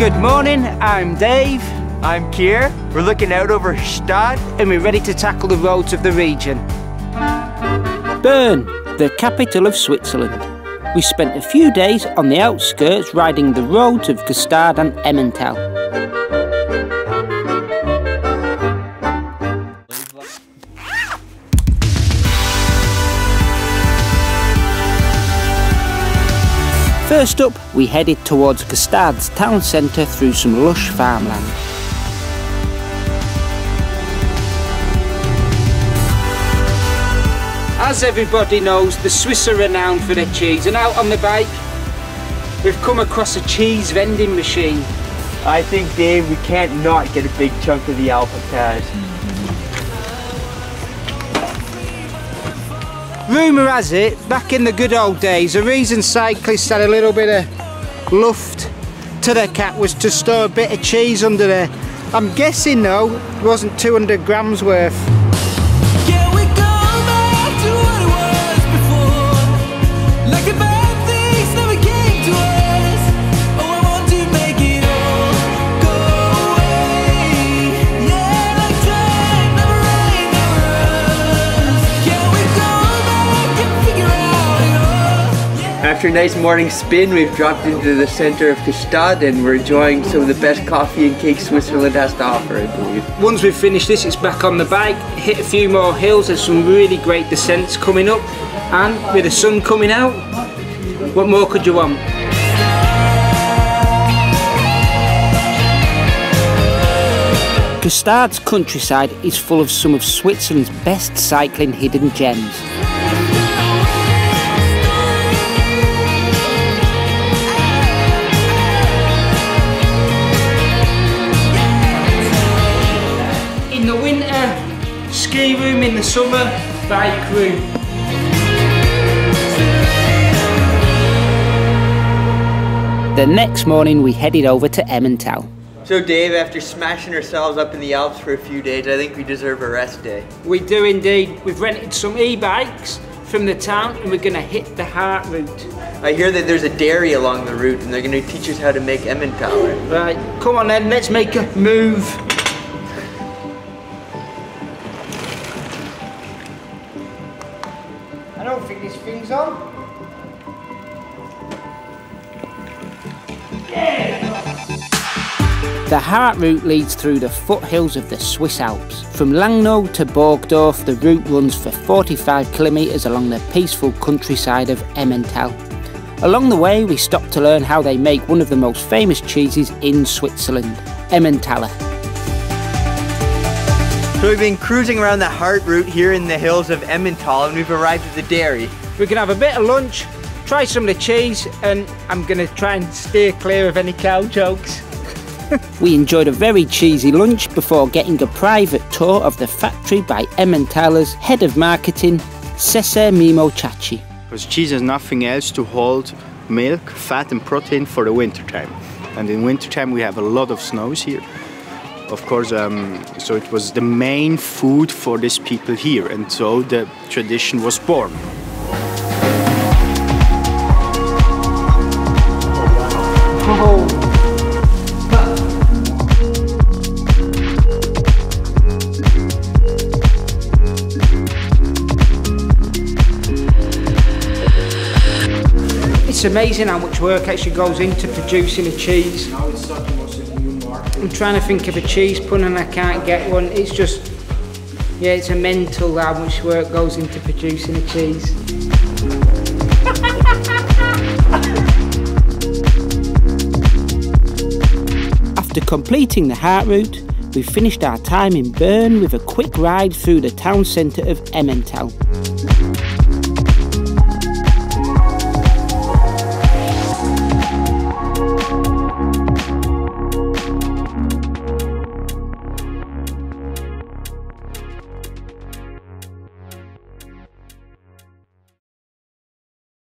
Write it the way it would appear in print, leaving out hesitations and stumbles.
Good morning, I'm Dave. I'm Kier. We're looking out over Gstaad and we're ready to tackle the roads of the region. Bern, the capital of Switzerland. We spent a few days on the outskirts riding the roads of Gstaad and Emmental. First up, we headed towards Gstaad's town centre through some lush farmland. As everybody knows, the Swiss are renowned for their cheese, and out on the bike we've come across a cheese vending machine. I think, Dave, we can't not get a big chunk of the Alpacaz. Rumour has it, back in the good old days, the reason cyclists had a little bit of luft to their cap was to store a bit of cheese under there. I'm guessing though, it wasn't 200 grams worth. After a nice morning spin, we've dropped into the centre of Gstaad and we're enjoying some of the best coffee and cake Switzerland has to offer, I believe. Once we've finished this, it's back on the bike, hit a few more hills, there's some really great descents coming up, and with the sun coming out, what more could you want? Gstaad's countryside is full of some of Switzerland's best cycling hidden gems. In the winter, ski room, in the summer, bike room. The next morning we headed over to Emmental. So Dave, after smashing ourselves up in the Alps for a few days, I think we deserve a rest day. We do indeed. We've rented some e-bikes from the town and we're going to hit the Hart route. I hear that there's a dairy along the route and they're going to teach us how to make Emmental. Right, come on then, let's make a move. I don't think this thing's on. The Hart route leads through the foothills of the Swiss Alps. From Langnau to Burgdorf, the route runs for 45 kilometres along the peaceful countryside of Emmental. Along the way, we stopped to learn how they make one of the most famous cheeses in Switzerland, Emmentaler. So we've been cruising around the Hart route here in the hills of Emmental and we've arrived at the dairy. We can have a bit of lunch, try some of the cheese, and I'm going to try and steer clear of any cow jokes. We enjoyed a very cheesy lunch before getting a private tour of the factory by Emmentaler's head of marketing, Cesare Mimo Ciacci. Because cheese has nothing else to hold milk, fat and protein for the winter time. And in winter time we have a lot of snows here. Of course, so it was the main food for these people here, and so the tradition was born. It's amazing how much work actually goes into producing a cheese. Now it's such a new market. I'm trying to think of a cheese pun and I can't get one. It's just, yeah, it's a mental how much work goes into producing a cheese. After completing the Hart route, we finished our time in Bern with a quick ride through the town centre of Emmental.